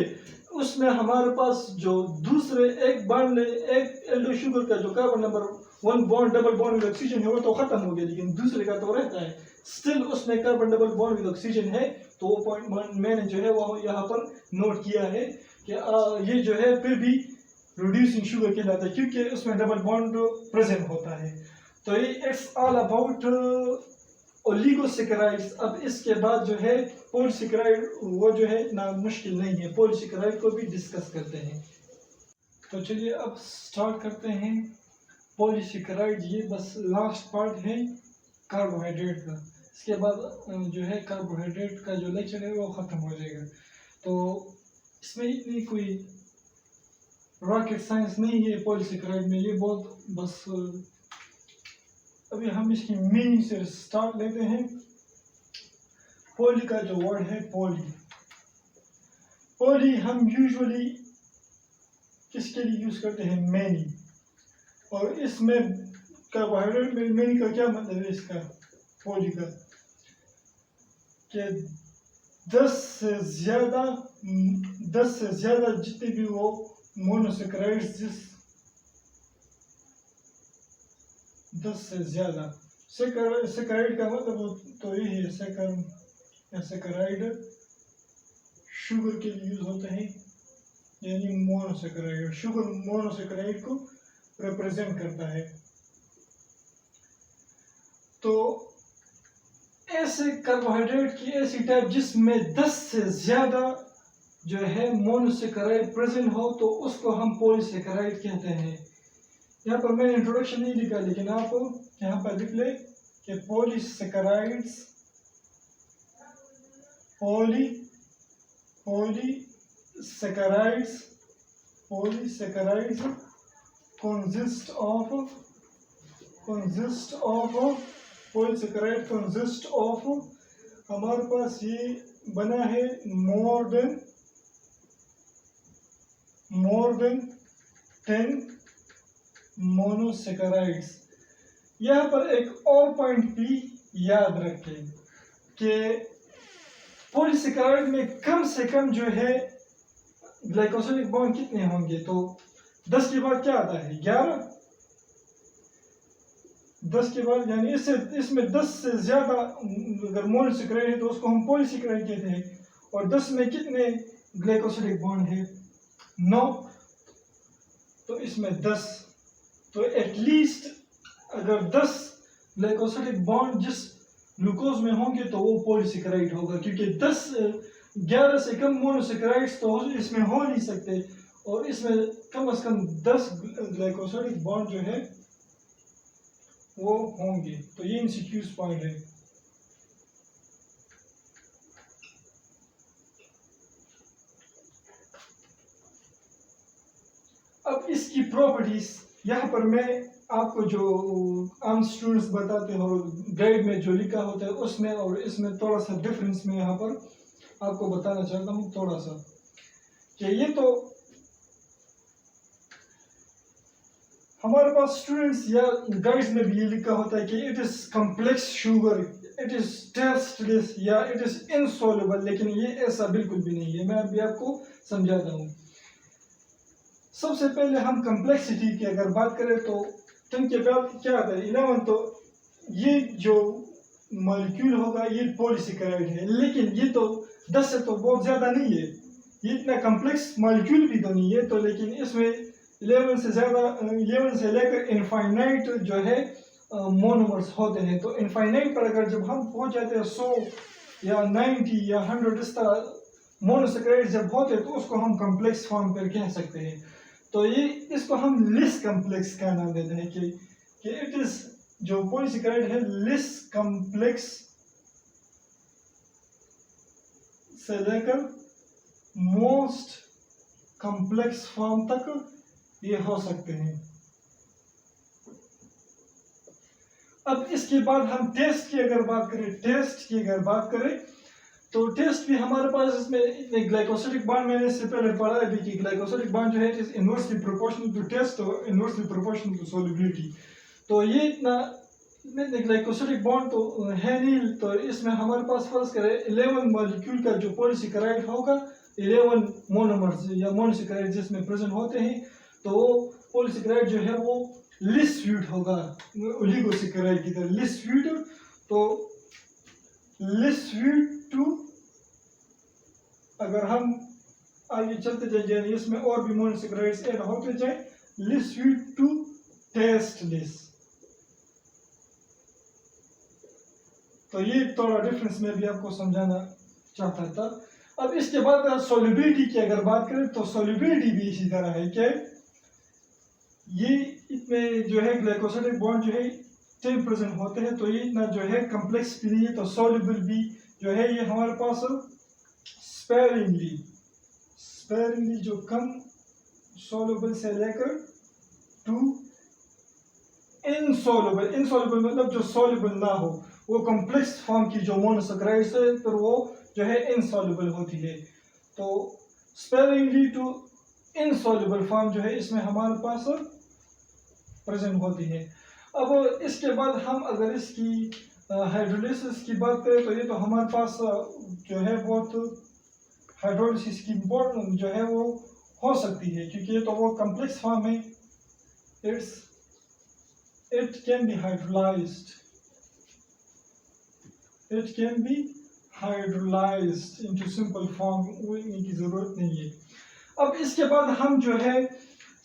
उसमें हमारे पास जो दूसरे एक बॉन्ड एक एल्डो शुगर का जो carbon number 1 bond double bond with oxygen है वो तो खत्म हो गया, लेकिन दूसरे का तो रहता है स्टिल, उसमें carbon double bond with oxygen है। तो वो पॉइंट मैंने जो है वो यहाँ पर नोट किया है कि ये जो है फिर भी रिड्यूसिंग शुगर कहलाता है क्योंकि उसमें डबल बॉन्ड प्रेजेंट होता है। तो ये इट्स ऑल अबाउट ओलिगोसैकेराइड्स। अब इसके बाद जो है पॉलीसैकेराइड, वो जो है ना मुश्किल नहीं है, पॉलीसैकेराइड को भी डिस्कस करते हैं। तो चलिए अब स्टार्ट करते हैं पॉलीसैकेराइड। ये बस लास्ट पार्ट है कार्बोहाइड्रेट का, इसके बाद जो है कार्बोहाइड्रेट का जो लेक्चर है वो ख़त्म हो जाएगा। तो इसमें इतनी कोई रॉकेट साइंस नहीं है पॉलीसैकेराइड में, ये बहुत बस अभी हम इसकी मीनिंग से स्टार्ट लेते हैं। पॉली का जो वर्ड है पॉली, पॉली हम यूजुअली किसके लिए यूज करते हैं, मैनी। और इसमें कार्बोहाइड्रेट में मैनी का क्या मतलब है इसका, पॉली का, कि 10 से ज्यादा जितने भी वो मोनोसैकेराइड्स 10 से ज्यादा। सैकेराइड का मतलब तो यही है, सैकेराइड शुगर के लिए यूज होते हैं, यानी मोनोसैकेराइड, शुगर मोनोसैकेराइड को रिप्रेजेंट करता है। तो ऐसे कार्बोहाइड्रेट की ऐसी टाइप जिसमें 10 से ज्यादा जो है मोनोसैकेराइड प्रेजेंट हो तो उसको हम पॉलीसैकेराइड कहते हैं। यहाँ पर मैंने इंट्रोडक्शन नहीं लिखा, लेकिन आप यहाँ पर लिख ले कि पॉलीसैकेराइड्स कंसिस्ट ऑफ हमारे पास ये बना है मोर देन 10 मोनोसैकेराइड्स। यहाँ पर एक और पॉइंट भी याद रखें कि पॉलीसैकेराइड में कम से कम जो है ग्लाइकोसिलिक बॉन्ड कितने होंगे, तो 10 के बाद क्या आता है, 11। 10 के बाद यानी इसमें 10 से ज्यादा अगर मोनोसैकेराइड है तो उसको हम पॉलीसैकेराइड कहते हैं। और 10 में कितने ग्लाइकोसिलिक बॉन्ड है, 9, तो इसमें 10, तो एटलीस्ट अगर 10 ग्लाइकोसिलिक बॉन्ड जिस ग्लूकोज में होंगे तो वो पॉलीसैकेराइड होगा, क्योंकि 11 से कम मोनोसैकेराइड्स तो इसमें हो नहीं सकते, और इसमें कम से कम 10 ग्लाइकोसिलिक बॉन्ड जो है वो होंगे। तो ये इंसिक्यूज पॉइंट है। अब इसकी प्रॉपर्टीज यहाँ पर मैं आपको जो आम स्टूडेंट्स बताते हैं और गाइड में जो लिखा होता है उसमें और इसमें थोड़ा सा डिफरेंस मैं यहाँ पर आपको बताना चाहता हूँ थोड़ा सा, कि ये तो हमारे पास स्टूडेंट्स या गाइड्स में भी ये लिखा होता है कि it is complex sugar, it is tasteless या इट इज इनसॉल्युबल, लेकिन ये ऐसा बिल्कुल भी नहीं है। मैं अभी आपको समझाता हूँ। सबसे पहले हम कॉम्प्लेक्सिटी की अगर बात करें तो 10 के बाद क्या आता है, 11, तो ये जो मॉलिक्यूल होगा ये पॉलीसैकेराइड है, लेकिन ये तो 10 से तो बहुत ज्यादा नहीं है, ये इतना कॉम्प्लेक्स मॉलिक्यूल भी तो नहीं है। तो लेकिन इसमें 11 से ज्यादा, 11 से लेकर इनफाइनाइट जो है मोनोमर्स होते हैं। तो इनफाइनाइट पर अगर जब हम पहुंच जाते हैं 100 या 90 या 100 इस तरह मोनोसैकेराइड जब होते हैं तो उसको हम कॉम्प्लेक्स फॉर्म पर कह सकते हैं। तो ये इसको हम लेस कॉम्प्लेक्स का नाम देते हैं कि इट इज जो पॉलीसैकेराइड है लेस कॉम्प्लेक्स से लेकर मोस्ट कॉम्प्लेक्स फॉर्म तक ये हो सकते हैं। अब इसके बाद हम टेस्ट की अगर बात करें तो टेस्ट भी हमारे पास इसमें ग्लाइकोसिडिक बॉन्ड मैंने इससे पहले पढ़ा है कि ग्लाइकोसिडिक बॉन्ड जो है is inversely proportional to taste और इनवर्सली प्रोपोर्शनल टू सॉल्युबिलिटी। तो ये इतना ग्लाइकोसिडिक बॉन्ड तो है नहीं, तो इसमें हमारे पास फर्ज करें 11 मॉलिक्यूल का जो पॉलीसेकेराइड होगा, 11 मोनोमर्स या मोनोसेकेराइड जिसमें प्रेजेंट होते हैं, तो वो पॉलीसेकेराइड जो है वो लिस स्वीट होगा ओलिगोसेकेराइड की तरह लिस स्वीट। तो लिस स्वीट टू, अगर हम आगे चलते जाए इसमें और भी मोनोसेकेराइड्स ऐड होते जाए, लिस स्वीट टू टेस्टलेस। तो ये थोड़ा डिफरेंस में भी आपको समझाना चाहता था। अब इसके बाद सॉल्युबिलिटी की अगर बात करें तो सॉल्युबिलिटी भी इसी तरह है कि ये इसमें जो है ग्लाइकोसिडिक बॉन्ड जो है 10 प्रेजेंट होते हैं, तो ये इतना जो है कम्प्लेक्स भी नहीं है। तो सॉल्युबल भी जो है ये हमारे पास स्पेरिंगली जो कम सॉल्युबल से लेकर टू इनसॉल्युबल मतलब जो सॉल्युबल ना हो, वो कॉम्प्लेक्स फॉर्म की जो मोनोसेकेराइड्स है फिर वो जो है इनसॉल्युबल होती है। तो स्पेरिंगली टू इनसॉल्युबल फॉर्म जो है इसमें हमारे पास प्रेजेंट होती है। अब इसके बाद हम अगर इसकी हाइड्रोलिसिस की बात करें तो ये तो हमारे पास जो है बहुत हाइड्रोलिसिस की जो है वो हो सकती है, क्योंकि ये तो वो कॉम्प्लेक्स फॉर्म है। it can be hydrolyzed into simple form, होने की जरूरत नहीं है। अब इसके बाद हम जो है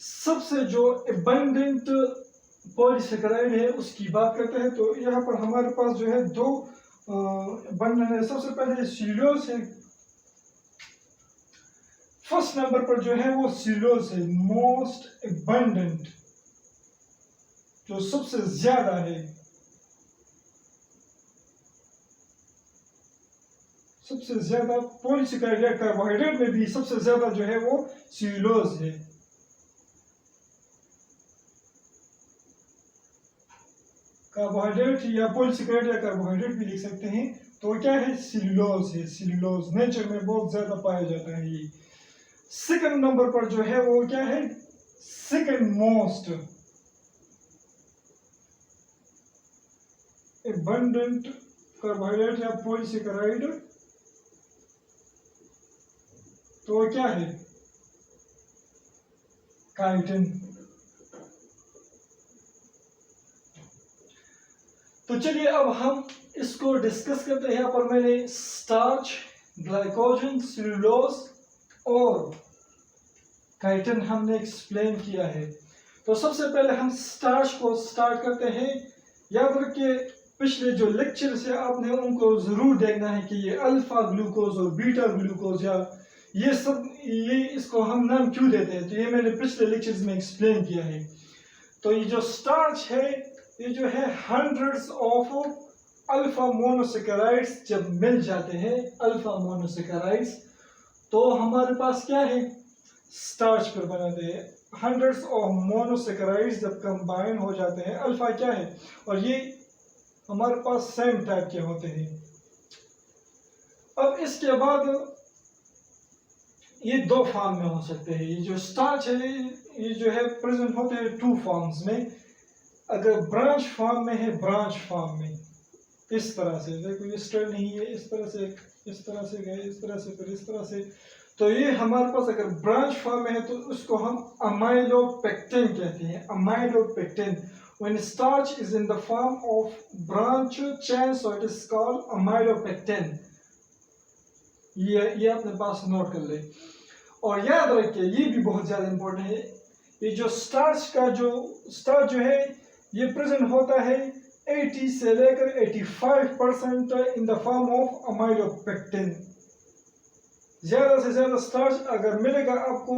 सबसे जो abundant पॉलीसेकेराइड है उसकी बात करते हैं। तो यहाँ पर हमारे पास जो है दो abundant है। सबसे पहले सेल्यूलोज है, फर्स्ट नंबर पर जो है वो सेल्यूलोज है, मोस्ट abundant, जो सबसे ज्यादा है, सबसे ज्यादा पॉलीसेकेराइड या कार्बोहाइड्रेट में भी सबसे ज्यादा जो है वो सेल्यूलोज है। कार्बोहाइड्रेट या पॉलीसेकेराइड या कार्बोहाइड्रेट भी लिख सकते हैं। तो क्या है, सेल्यूलोज है। सेल्यूलोज नेचर में बहुत ज्यादा पाया जाता है ये। सेकंड नंबर पर जो है वो क्या है, सेकंड मोस्ट abundant कार्बोहाइड्रेट या पॉलीसेकेराइड, तो क्या है, काइटिन। तो चलिए अब हम इसको डिस्कस करते हैं। यहाँ पर मैंने स्टार्च, ग्लाइकोजन, सेल्यूलोज और काइटिन हमने एक्सप्लेन किया है। तो सबसे पहले हम स्टार्च को स्टार्ट करते हैं। याद रखिए पिछले जो लेक्चर से आपने उनको जरूर देखना है कि ये अल्फा ग्लूकोज और बीटा ग्लूकोज या ये सब, ये इसको हम नाम क्यों देते हैं, तो ये मैंने पिछले लेक्चर्स में एक्सप्लेन किया है। तो ये जो स्टार्च है ये जो है हंड्रेड्स ऑफ अल्फा मोनोसेकेराइड्स जब मिल जाते हैं, अल्फा मोनोसेकेराइड्स, तो हमारे पास क्या है, स्टार्च पर बनाते हैं। हंड्रेड्स ऑफ मोनोसेकेराइड्स जब कंबाइन हो जाते हैं, अल्फा क्या है, और ये हमारे पास सेम टाइप के होते हैं। अब इसके बाद ये दो फॉर्म में हो सकते हैं। ये जो स्टार्च है ये जो है प्रेजेंट होते हैं टू फॉर्म्स में। अगर ब्रांच फॉर्म में है, ब्रांच फॉर्म में इस तरह से, देखो ये स्ट्रेट नहीं है, इस तरह से गए, इस तरह से, फिर इस तरह से। तो ये हमारे पास अगर ब्रांच फॉर्म में है तो उसको हम अमाइलोपेक्टिन कहते हैं, amylopectin. When starch is in the form of branch chain, so it is called amylopectin. ये अपने पास नोट कर ले। और याद रखिए ये भी बहुत ज्यादा इंपॉर्टेंट है, ये जो स्टार्च जो है ये प्रेजेंट होता है 80 से लेकर 85% इन द फॉर्म ऑफ अमाइलोपेक्टिन। ज्यादा से ज्यादा स्टार्च अगर मिलेगा आपको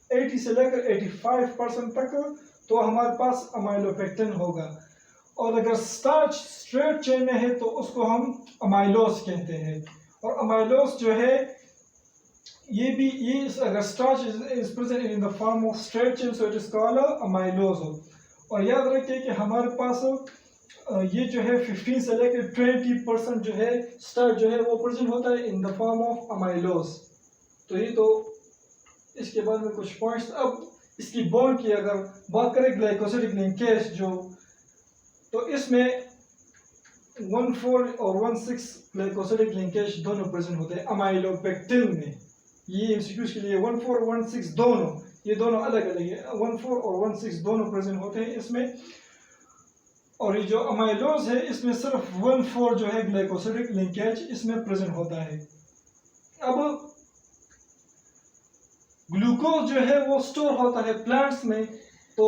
80 से लेकर 85% तक, तो हमारे पास अमाइलोपेक्टिन होगा। और अगर स्टार्च स्ट्रेट चेन में है तो उसको हम अमाइलोज कहते हैं। और अमाइलोज जो है ये अगर starch is present in the form of straight chain, so it is called amylose. और याद रखिए कि हमारे पास ये जो है 15 से लेकर 20% जो है स्टार्च जो है वो प्रेजेंट होता है इन द फॉर्म ऑफ अमाइलोज। तो ये तो इसके बाद में कुछ पॉइंट्स। अब इसकी बॉन्ड की अगर बात करें ग्लाइकोसिडिक लिंकेज जो, तो इसमें 14 और 16 ग्लाइकोसिडिक लिंकेज दोनों प्रेजेंट होते हैं अमाइलोपेक्टिन में। ये एमसीक्यूज के लिए 14 और 16 दोनों, ये दोनों अलग अलग है, 14 और 16 दोनों प्रेजेंट होते हैं इसमें। और ये जो अमाइलोज है इसमें सिर्फ 14 जो है ग्लाइकोसिडिक लिंकेज इसमें प्रेजेंट होता है। अब ग्लूकोज जो है वो स्टोर होता है प्लांट्स में, तो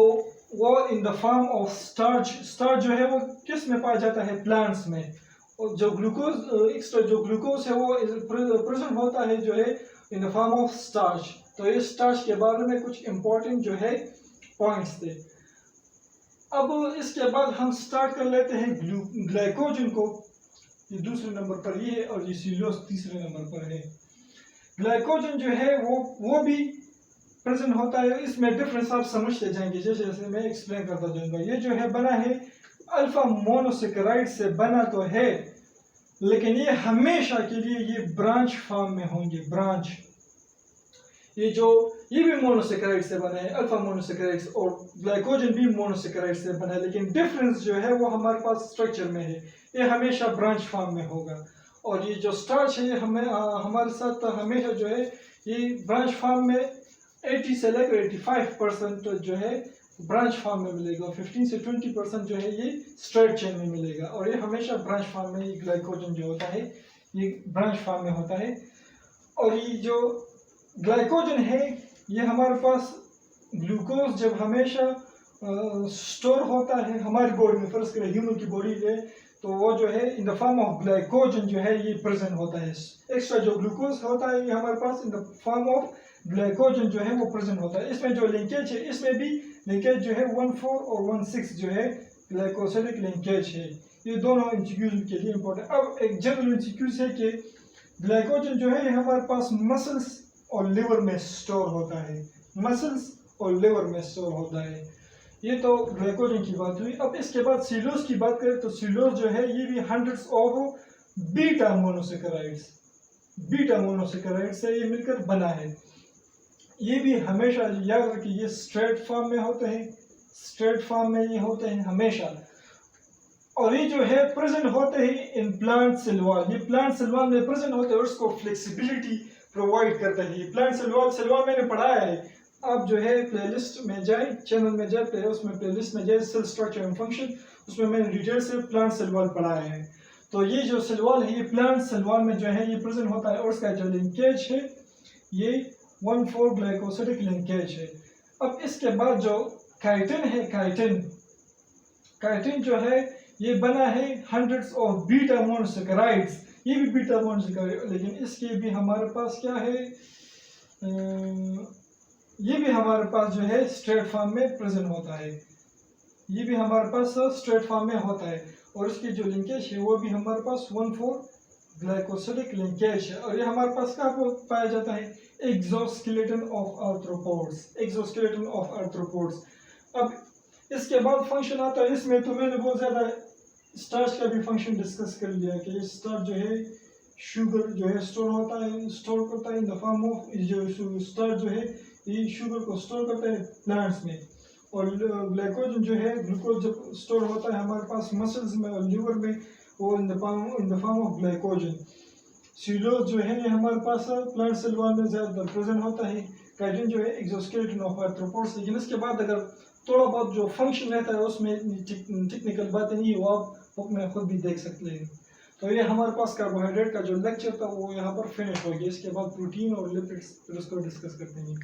वो इन the form of starch. Starch जो है वो किस में पाया जाता है? प्लांट्स में। और जो ग्लूकोज एक्स्ट्रा जो ग्लूकोज है वो प्रेजेंट होता है जो है इन द फॉर्म ऑफ स्टार्च। तो इस स्टार्च के बारे में कुछ इंपॉर्टेंट जो है पॉइंट्स थे। अब इसके बाद हम स्टार्ट कर लेते हैं ग्लाइकोजन को। ये दूसरे नंबर पर ये है और ये सेल्यूलोज तीसरे नंबर पर है। ग्लाइकोजन जो है वो भी प्रेजेंट होता है। इसमें डिफरेंस आप समझते जाएंगे जैसे जैसे मैं एक्सप्लेन करता जाऊंगा। ये जो है बना है अल्फा मोनोसेकेराइड से बना तो है, लेकिन ये हमेशा के लिए ये ब्रांच फॉर्म में होंगे। ब्रांच ये भी मोनोसेकेराइड से बना है, अल्फा मोनोसेकेराइड, और ग्लाइकोजन भी मोनोसेकेराइड से बना है, लेकिन डिफरेंस जो है वो हमारे पास स्ट्रक्चर में है। ये हमेशा ब्रांच फॉर्म में होगा। और ये जो स्टार्च है हमारे साथ हमेशा जो है ये ब्रांच फॉर्म में 80 से लेकर 85% जो है ब्रांच फॉर्म में मिलेगा। 15 से 20% जो है ये स्ट्रेट चेन में मिलेगा। और ये हमेशा ब्रांच फॉर्म में ये ग्लाइकोजन जो होता है ये ब्रांच फॉर्म में होता है। और ये जो ग्लाइकोजन है ये हमारे पास ग्लूकोज जब हमेशा स्टोर होता है हमारी बॉडी में, फर्स्ट करें ह्यूमन की बॉडी में, तो वो जो है इन द फॉर्म ऑफ ग्लाइकोजन जो है ये प्रेजेंट होता है। एक्स्ट्रा जो ग्लूकोज होता है ये हमारे पास in the form of glycogen जो है वो प्रेजेंट होता है। इसमें जो लिंकेज है इसमें भी लिंकेज जो है 14 और 16 जो है ग्लाइकोसिडिक लिंकेज है। ये दोनों एमसीक्यूज के लिए इंपॉर्टेंट। अब एक जनरल एमसीक्यूज है कि ग्लाइकोजन जो है हमारे पास मसल्स और लिवर में स्टोर होता है। मसल्स और लिवर में स्टोर होता है। ये तो ग्लाइकोजन की बात हुई। अब इसके बाद सेल्यूलोज की बात करें तो सेल्यूलोज जो है ये भी हंड्रेड्स ऑफ बीटा मोनोसेकेराइड से ये मिलकर बना है। ये भी हमेशा याद रखिए ये स्ट्रेट फॉर्म में होते हैं, स्ट्रेट फॉर्म में ये होते हैं हमेशा। और ये जो है प्रेजेंट होते हैं इन प्लांट सेल वॉल। ये प्लांट सेल वॉल में प्रेजेंट होते हैं और उसको फ्लेक्सिबिलिटी प्रोवाइड करता है। ये प्लांट सेल वॉल मैंने पढ़ाया है। आप जो है प्लेलिस्ट में जाए, चैनल में जाए, उसमें प्लेलिस्ट में जाए सेल स्ट्रक्चर एंड फंक्शन, उसमें मैंने डिटेल से प्लांट सेल वॉल पढ़ाया है। तो ये जो सेल वॉल है ये प्लांट सेल वॉल में जो है ये प्रेजेंट होता है। और उसका जो लिंकेज है ये 14 ग्लाइकोसिडिक लिंकेज है। अब इसके बाद जो काइटिन है, काइटिन जो है ये बना है हंड्रेड्स ऑफ बीटा मोनोसेकेराइड्स। ये भी बीटा मोनोसेकेराइड, लेकिन इसके भी हमारे पास क्या है, ये भी हमारे पास जो है स्ट्रेट फॉर्म में प्रेजेंट होता है। ये भी हमारे पास स्ट्रेट फॉर्म में होता है। और इसकी जो लिंकेज है वो भी हमारे पास 14 ग्लाइकोसिडिक लिंकेज है। और ये हमारे पास कहाँ पाया जाता है? Exoskeleton of arthropods. अब इसके बाद फंक्शन आता है। इसमें तो मैंने बहुत ज्यादा स्टार्च का भी फंक्शन डिस्कस कर लिया कि स्टार्च जो है शुगर जो है स्टोर करता है इन द फॉर्म ऑफ, जो स्टार्च जो है ये शुगर को स्टोर करता है प्लांट्स में। और ग्लाइकोजन जो है ग्लूकोज जब स्टोर होता है हमारे पास मसल्स में और लिवर में, वो इन the form of glycogen. Cellulose जो है ये हमारे पास प्लांट सेल वॉल में ज्यादातर प्रेजेंट होता है। काइटिन जो है एक्सोस्केलेटन ऑफ आर्थ्रोपोड्स। लेकिन इसके बाद अगर थोड़ा बहुत जो फंक्शन रहता है उसमें टेक्निकल बातें नहीं, वो आप बुक में खुद भी देख सकते हैं। तो ये हमारे पास कार्बोहाइड्रेट का जो लेक्चर था वो यहाँ पर फिनिश हो गया। इसके बाद प्रोटीन और लिपिड्स फिर उसको डिस्कस करते हैं।